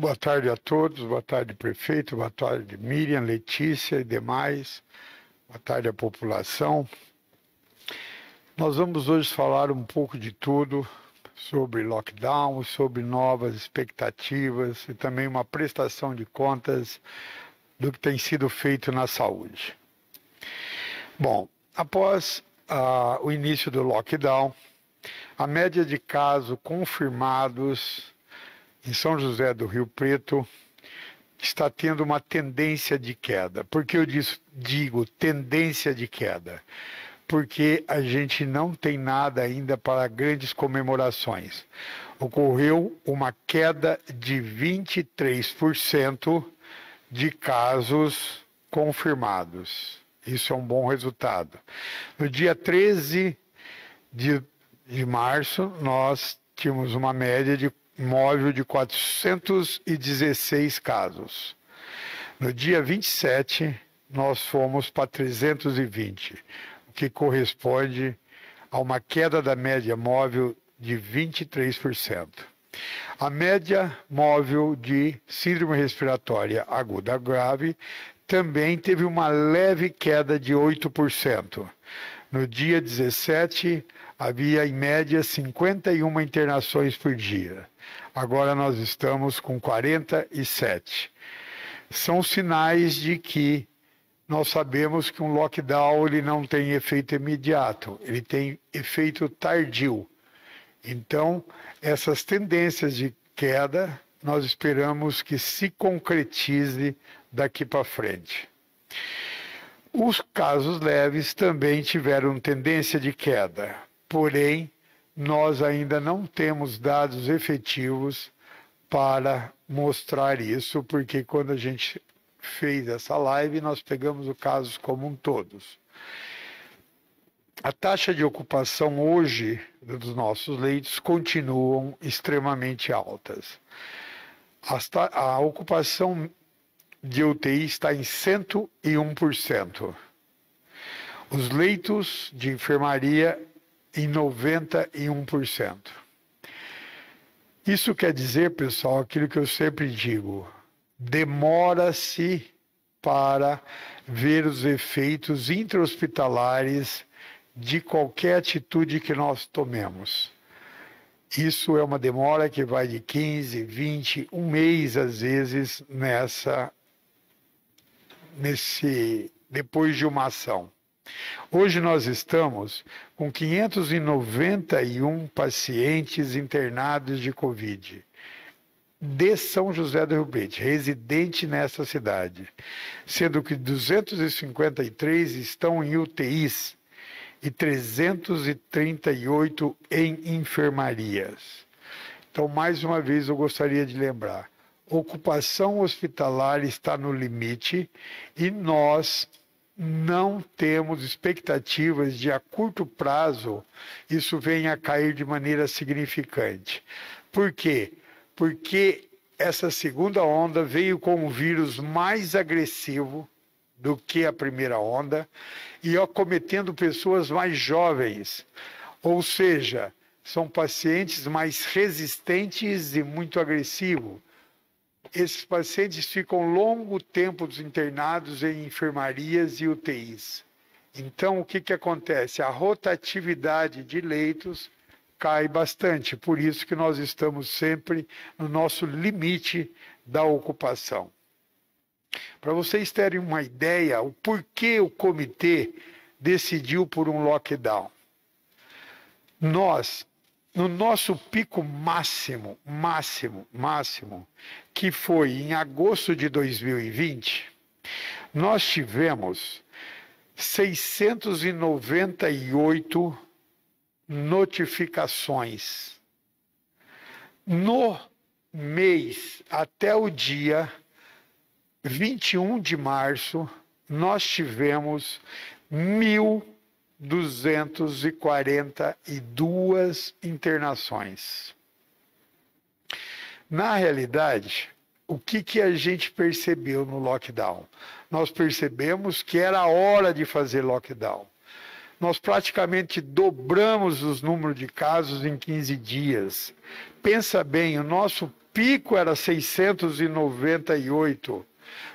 Boa tarde a todos, boa tarde, prefeito, boa tarde, Miriam, Letícia e demais, boa tarde à população. Nós vamos hoje falar um pouco de tudo sobre lockdown, sobre novas expectativas e também uma prestação de contas do que tem sido feito na saúde. Bom, após o início do lockdown, a média de casos confirmados em São José do Rio Preto está tendo uma tendência de queda. Por que eu digo tendência de queda? Porque a gente não tem nada ainda para grandes comemorações. Ocorreu uma queda de 23% de casos confirmados. Isso é um bom resultado. No dia 13 de março, nós tínhamos uma média de móvel de 416 casos. No dia 27, nós fomos para 320, o que corresponde a uma queda da média móvel de 23%. A média móvel de síndrome respiratória aguda grave também teve uma leve queda de 8%. No dia 17, havia em média 51 internações por dia. Agora nós estamos com 47. São sinais de que nós sabemos que um lockdown ele não tem efeito imediato, ele tem efeito tardio. Então, essas tendências de queda, nós esperamos que se concretize daqui para frente. Os casos leves também tiveram tendência de queda, porém, nós ainda não temos dados efetivos para mostrar isso, porque quando a gente fez essa live, nós pegamos os casos como um todos. A taxa de ocupação hoje dos nossos leitos continuam extremamente altas. A ocupação de UTI está em 101%. Os leitos de enfermaria em 91%. Isso quer dizer, pessoal, aquilo que eu sempre digo, demora-se para ver os efeitos intra-hospitalares de qualquer atitude que nós tomemos. Isso é uma demora que vai de 15, 20, um mês, às vezes, depois de uma ação. Hoje nós estamos com 591 pacientes internados de Covid, de São José do Rio Preto, residente nessa cidade, sendo que 253 estão em UTIs e 338 em enfermarias. Então, mais uma vez, eu gostaria de lembrar, ocupação hospitalar está no limite e nós não temos expectativas de, a curto prazo, isso venha a cair de maneira significante. Por quê? Porque essa segunda onda veio com um vírus mais agressivo do que a primeira onda e acometendo pessoas mais jovens, ou seja, são pacientes mais resistentes e muito agressivos. Esses pacientes ficam longo tempo internados em enfermarias e UTIs. Então, o que acontece? A rotatividade de leitos cai bastante, por isso que nós estamos sempre no nosso limite da ocupação. Para vocês terem uma ideia, o porquê o comitê decidiu por um lockdown. Nós, no nosso pico máximo, que foi em agosto de 2020, nós tivemos 698 notificações. No mês, até o dia 21 de março, nós tivemos 1.242 internações. Na realidade, o que a gente percebeu no lockdown? Nós percebemos que era a hora de fazer lockdown. Nós praticamente dobramos os números de casos em 15 dias. Pensa bem, o nosso pico era 698.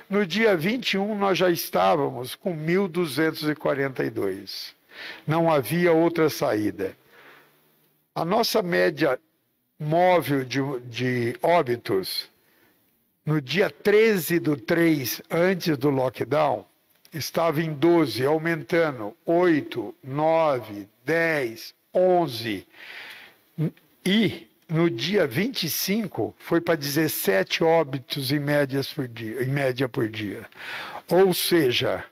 No dia 21, nós já estávamos com 1.242. Não havia outra saída. A nossa média móvel de óbitos, no dia 13/3, antes do lockdown, estava em 12, aumentando 8, 9, 10, 11. E no dia 25 foi para 17 óbitos em média por dia. Ou seja,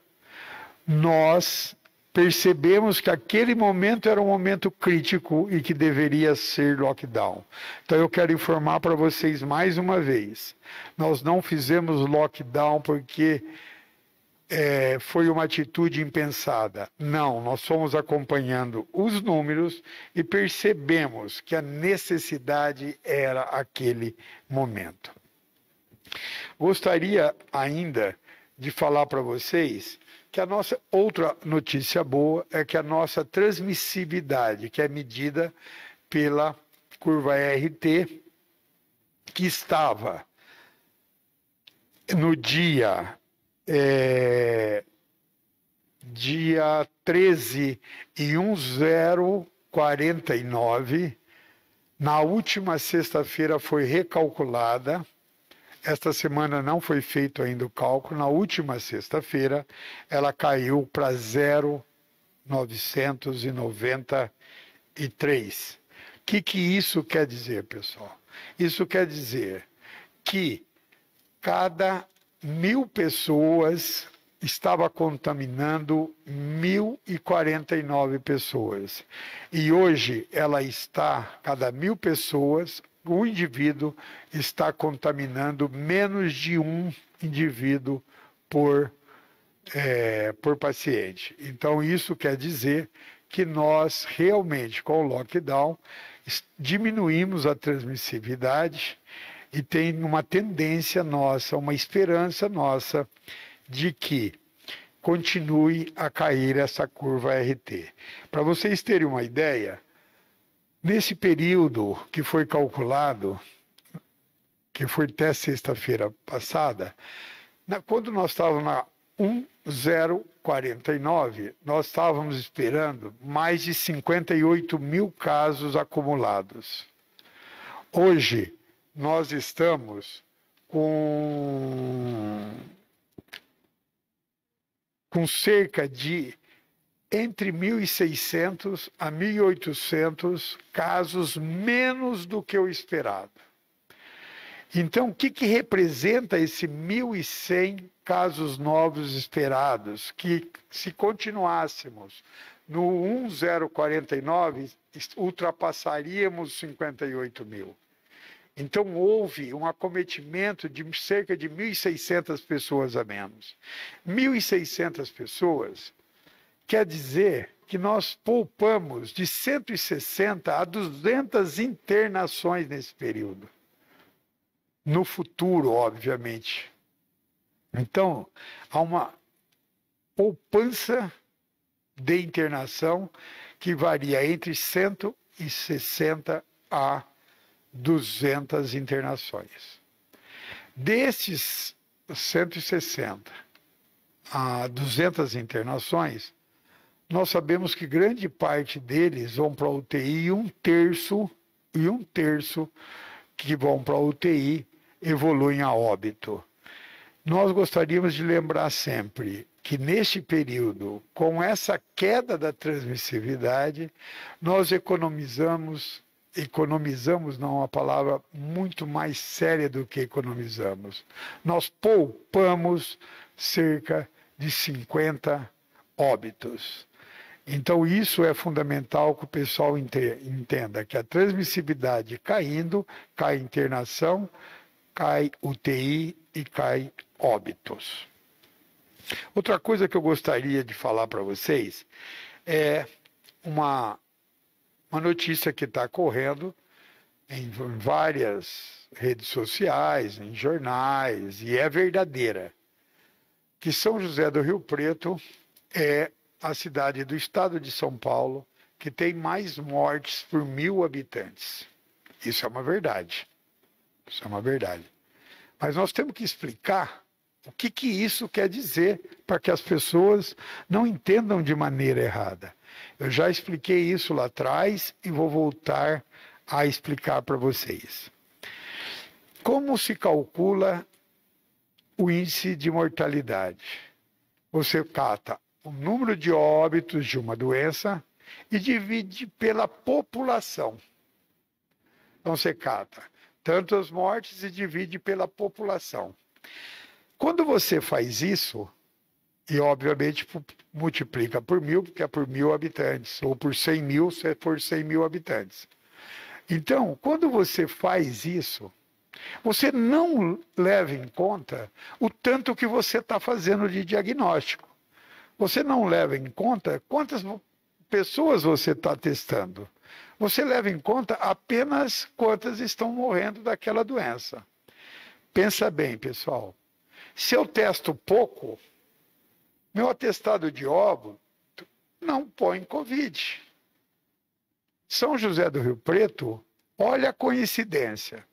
nós percebemos que aquele momento era um momento crítico e que deveria ser lockdown. Então eu quero informar para vocês mais uma vez, nós não fizemos lockdown porque foi uma atitude impensada. Não, nós fomos acompanhando os números e percebemos que a necessidade era aquele momento. Gostaria ainda de falar para vocês que a nossa outra notícia boa é que a nossa transmissibilidade, que é medida pela curva RT, que estava no dia 13 e 1049, na última sexta-feira foi recalculada. Esta semana não foi feito ainda o cálculo. Na última sexta-feira, ela caiu para 0,993. O que isso quer dizer, pessoal? Isso quer dizer que cada 1.000 pessoas estava contaminando 1.049 pessoas. E hoje ela está, cada 1.000 pessoas, o indivíduo está contaminando menos de um indivíduo por paciente. Então, isso quer dizer que nós realmente, com o lockdown, diminuímos a transmissibilidade e tem uma tendência nossa, uma esperança nossa de que continue a cair essa curva RT. Para vocês terem uma ideia, nesse período que foi calculado, que foi até sexta-feira passada, quando nós estávamos na 1049, nós estávamos esperando mais de 58.000 casos acumulados. Hoje, nós estamos com cerca de entre 1.600 a 1.800 casos menos do que o esperado. Então, o que representa esse 1.100 casos novos esperados? Que se continuássemos no 1049, ultrapassaríamos 58.000. Então, houve um acometimento de cerca de 1.600 pessoas a menos. 1.600 pessoas quer dizer que nós poupamos de 160 a 200 internações nesse período. No futuro, obviamente. Então, há uma poupança de internação que varia entre 160 a 200 internações. Desses 160 a 200 internações, nós sabemos que grande parte deles vão para a UTI e um terço que vão para a UTI evoluem a óbito. Nós gostaríamos de lembrar sempre que neste período, com essa queda da transmissibilidade, nós economizamos não é uma palavra muito mais séria do que economizamos. Nós poupamos cerca de 50 óbitos. Então, isso é fundamental que o pessoal entenda, que a transmissibilidade caindo, cai internação, cai UTI e cai óbitos. Outra coisa que eu gostaria de falar para vocês é uma notícia que está correndo em várias redes sociais, em jornais, e é verdadeira, que São José do Rio Preto é a cidade do estado de São Paulo que tem mais mortes por 1.000 habitantes. Isso é uma verdade. Isso é uma verdade. Mas nós temos que explicar o que isso quer dizer para que as pessoas não entendam de maneira errada. Eu já expliquei isso lá atrás e vou voltar a explicar para vocês. Como se calcula o índice de mortalidade? Você cata o número de óbitos de uma doença e divide pela população. Então você cata tantas mortes e divide pela população. Quando você faz isso, e obviamente multiplica por 1.000, porque é por 1.000 habitantes, ou por 100.000, se é por 100.000 habitantes. Então, quando você faz isso, você não leva em conta o tanto que você está fazendo de diagnóstico. Você não leva em conta quantas pessoas você está testando. Você leva em conta apenas quantas estão morrendo daquela doença. Pensa bem, pessoal. Se eu testo pouco, meu atestado de óbito não põe Covid. São José do Rio Preto, olha a coincidência.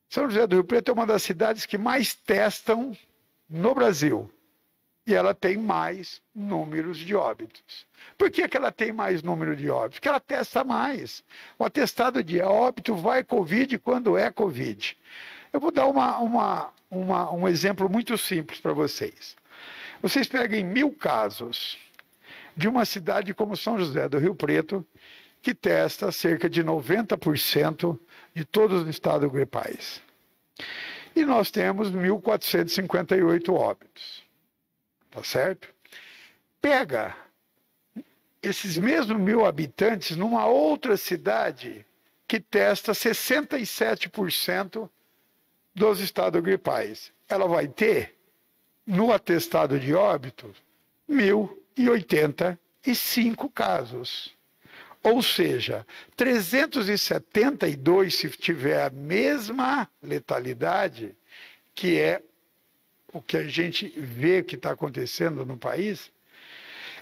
São José do Rio Preto é uma das cidades que mais testam no Brasil. E ela tem mais números de óbitos. Por que ela tem mais número de óbitos? Porque ela testa mais. O atestado de óbito vai Covid quando é Covid. Eu vou dar um exemplo muito simples para vocês. Vocês peguem 1.000 casos de uma cidade como São José do Rio Preto, que testa cerca de 90% de todos os estados gripais. E nós temos 1.458 óbitos. Tá certo? Pega esses mesmos 1.000 habitantes numa outra cidade que testa 67% dos estados gripais. Ela vai ter, no atestado de óbito, 1.085 casos. Ou seja, 372 se tiver a mesma letalidade, que é o que a gente vê que está acontecendo no país,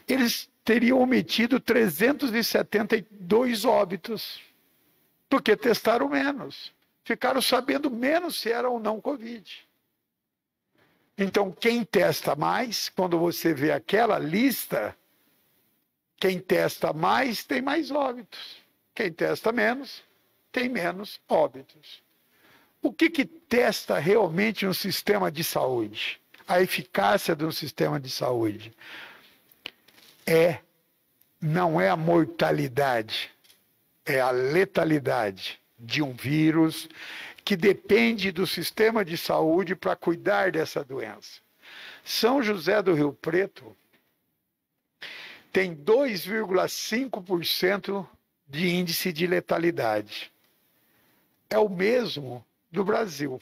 eles teriam omitido 372 óbitos, porque testaram menos. Ficaram sabendo menos se era ou não Covid. Então, quem testa mais, quando você vê aquela lista, quem testa mais tem mais óbitos. Quem testa menos tem menos óbitos. O que testa realmente um sistema de saúde? A eficácia de um sistema de saúde não é a mortalidade, é a letalidade de um vírus que depende do sistema de saúde para cuidar dessa doença. São José do Rio Preto tem 2,5% de índice de letalidade. É o mesmo do Brasil.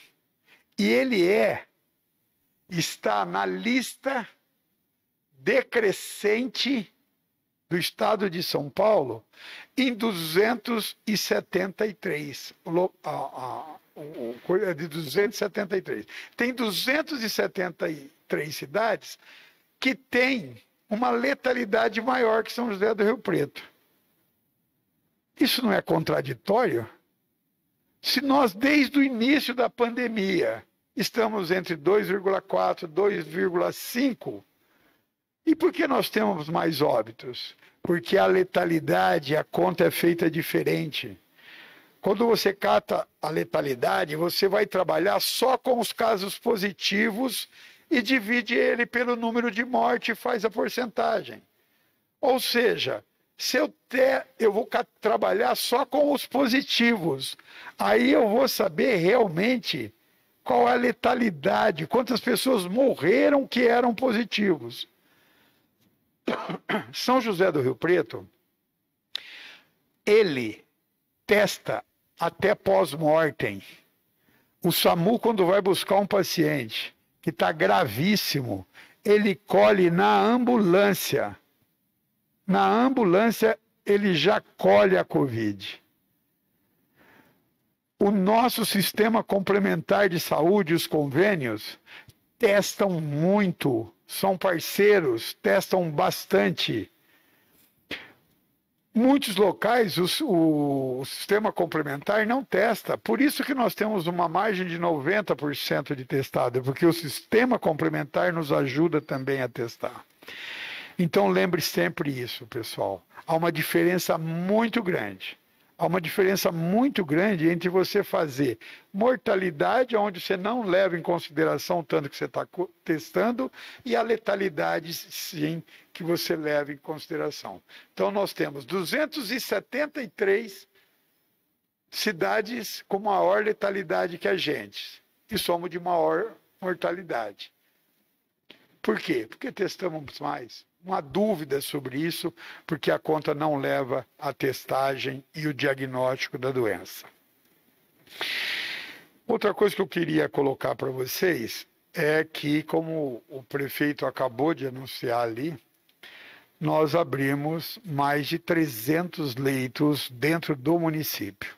E ele está na lista decrescente do estado de São Paulo em 273. De 273. Tem 273 cidades que têm uma letalidade maior que São José do Rio Preto. Isso não é contraditório? Se nós, desde o início da pandemia, estamos entre 2,4 e 2,5, e por que nós temos mais óbitos? Porque a letalidade, a conta é feita diferente. Quando você cata a letalidade, você vai trabalhar só com os casos positivos e divide ele pelo número de morte e faz a porcentagem. Ou seja, se eu vou trabalhar só com os positivos, aí eu vou saber realmente qual é a letalidade, quantas pessoas morreram que eram positivos. São José do Rio Preto, ele testa até pós-mortem. O SAMU, quando vai buscar um paciente que está gravíssimo, ele colhe na ambulância. Na ambulância, ele já colhe a Covid. O nosso sistema complementar de saúde, os convênios, testam muito, são parceiros, testam bastante Muitos locais o sistema complementar não testa, por isso que nós temos uma margem de 90% de testado, porque o sistema complementar nos ajuda também a testar. Então lembre sempre isso, pessoal. Há uma diferença muito grande. Há uma diferença muito grande entre você fazer mortalidade, onde você não leva em consideração o tanto que você está testando, e a letalidade, sim, que você leva em consideração. Então, nós temos 273 cidades com maior letalidade que a gente, e somos de maior mortalidade. Por quê? Porque testamos mais. Não há dúvida sobre isso, porque a conta não leva a testagem e o diagnóstico da doença. Outra coisa que eu queria colocar para vocês é que, como o prefeito acabou de anunciar ali, nós abrimos mais de 300 leitos dentro do município,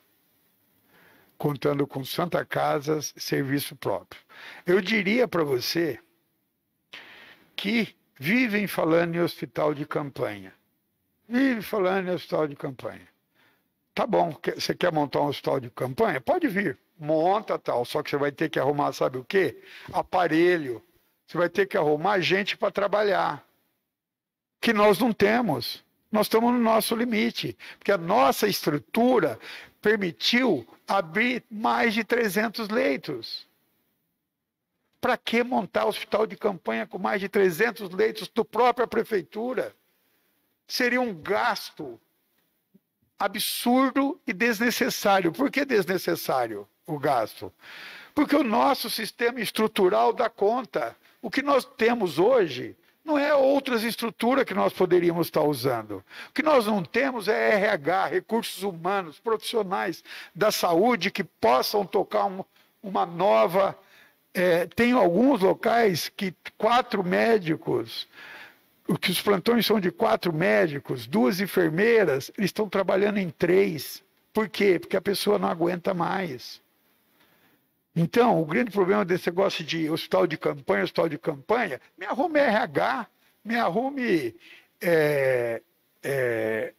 contando com Santa Casa, serviço próprio. Eu diria para você que vivem falando em hospital de campanha. Vive falando em hospital de campanha. Tá bom, você quer montar um hospital de campanha? Pode vir, monta tal, só que você vai ter que arrumar, sabe o quê? Aparelho. Você vai ter que arrumar gente para trabalhar, que nós não temos. Nós estamos no nosso limite, porque a nossa estrutura permitiu abrir mais de 300 leitos. Para que montar hospital de campanha com mais de 300 leitos da própria prefeitura? Seria um gasto absurdo e desnecessário. Por que desnecessário o gasto? Porque o nosso sistema estrutural dá conta. O que nós temos hoje não é outras estruturas que nós poderíamos estar usando. O que nós não temos é RH, recursos humanos, profissionais da saúde que possam tocar uma nova... tem alguns locais que 4 médicos, que os plantões são de 4 médicos, 2 enfermeiras, eles estão trabalhando em 3. Por quê? Porque a pessoa não aguenta mais. Então, o grande problema desse negócio de hospital de campanha, me arrume RH, me arrume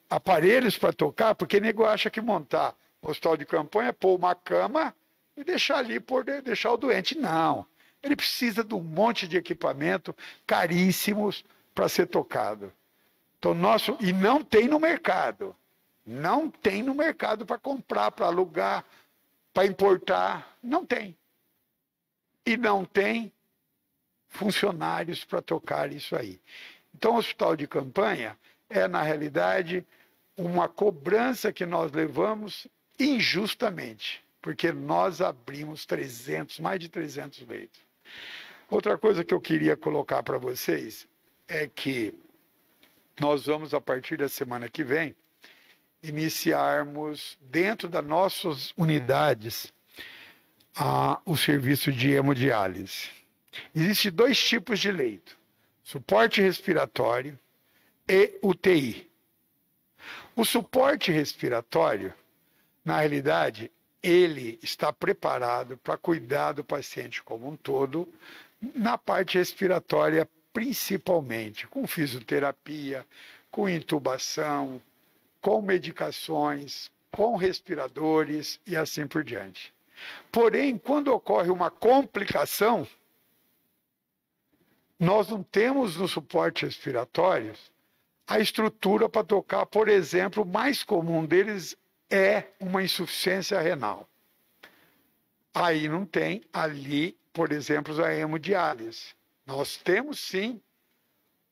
aparelhos para tocar, porque nego acha que montar hospital de campanha é pôr uma cama e deixar ali, deixar o doente. Não, ele precisa de um monte de equipamento caríssimos para ser tocado. Então, e não tem no mercado. Não tem no mercado para comprar, para alugar, para importar. Não tem. E não tem funcionários para tocar isso aí. Então, o hospital de campanha é, na realidade, uma cobrança que nós levamos injustamente, porque nós abrimos mais de 300 leitos. Outra coisa que eu queria colocar para vocês é que nós vamos, a partir da semana que vem, iniciarmos dentro das nossas unidades o serviço de hemodiálise. Existem 2 tipos de leito: suporte respiratório e UTI. O suporte respiratório, na realidade, ele está preparado para cuidar do paciente como um todo, na parte respiratória principalmente, com fisioterapia, com intubação, com medicações, com respiradores e assim por diante. Porém, quando ocorre uma complicação, nós não temos no suporte respiratório a estrutura para tocar, por exemplo, o mais comum deles é uma insuficiência renal. Aí não tem ali, por exemplo, a hemodiálise. Nós temos, sim,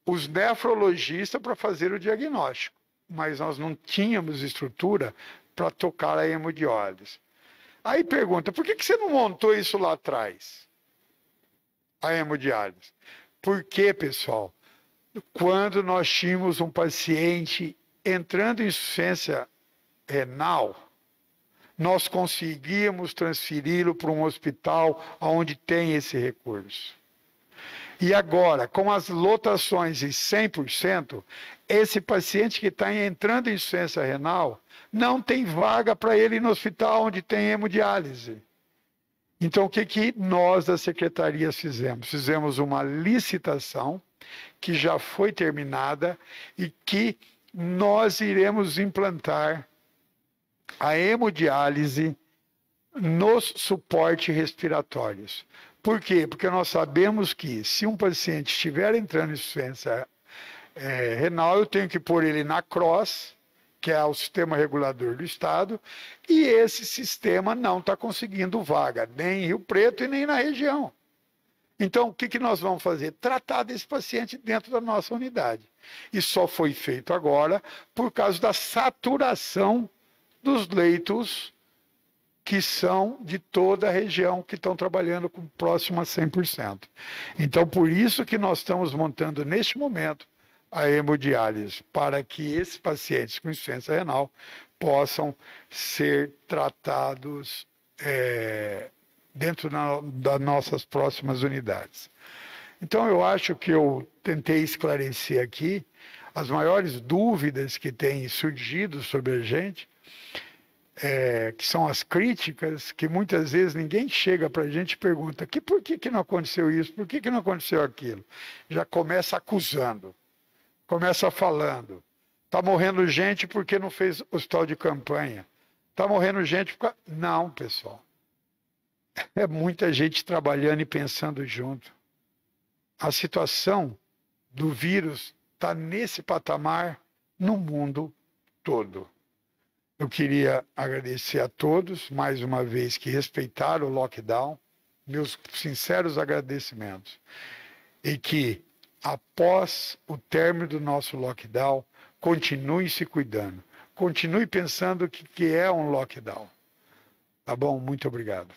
os nefrologistas para fazer o diagnóstico, mas nós não tínhamos estrutura para tocar a hemodiálise. Aí pergunta, por que você não montou isso lá atrás? A hemodiálise. Por quê, pessoal? Quando nós tínhamos um paciente entrando em insuficiência renal, nós conseguíamos transferi-lo para um hospital onde tem esse recurso. E agora, com as lotações em 100%, esse paciente que está entrando em insuficiência renal não tem vaga para ele ir no hospital onde tem hemodiálise. Então, o que nós da secretaria fizemos? Fizemos uma licitação que já foi terminada e que nós iremos implantar a hemodiálise nos suportes respiratórios. Por quê? Porque nós sabemos que se um paciente estiver entrando em insuficiência renal, eu tenho que pôr ele na CROSS, que é o sistema regulador do estado, e esse sistema não está conseguindo vaga, nem em Rio Preto e nem na região. Então, o que nós vamos fazer? Tratar desse paciente dentro da nossa unidade. E só foi feito agora por causa da saturação dos leitos que são de toda a região, que estão trabalhando com próximo a 100%. Então, por isso que nós estamos montando, neste momento, a hemodiálise, para que esses pacientes com insuficiência renal possam ser tratados dentro das nossas próximas unidades. Então, eu acho que eu tentei esclarecer aqui as maiores dúvidas que têm surgido sobre a gente, que são as críticas, que muitas vezes ninguém chega para a gente e pergunta por que não aconteceu isso, por que não aconteceu aquilo. Já começa acusando, começa falando. Está morrendo gente porque não fez hospital de campanha. Está morrendo gente porque... Não, pessoal. É muita gente trabalhando e pensando junto. A situação do vírus está nesse patamar no mundo todo. Eu queria agradecer a todos, mais uma vez, que respeitaram o lockdown, meus sinceros agradecimentos. E que, após o término do nosso lockdown, continue se cuidando. Continue pensando que é um lockdown. Tá bom? Muito obrigado.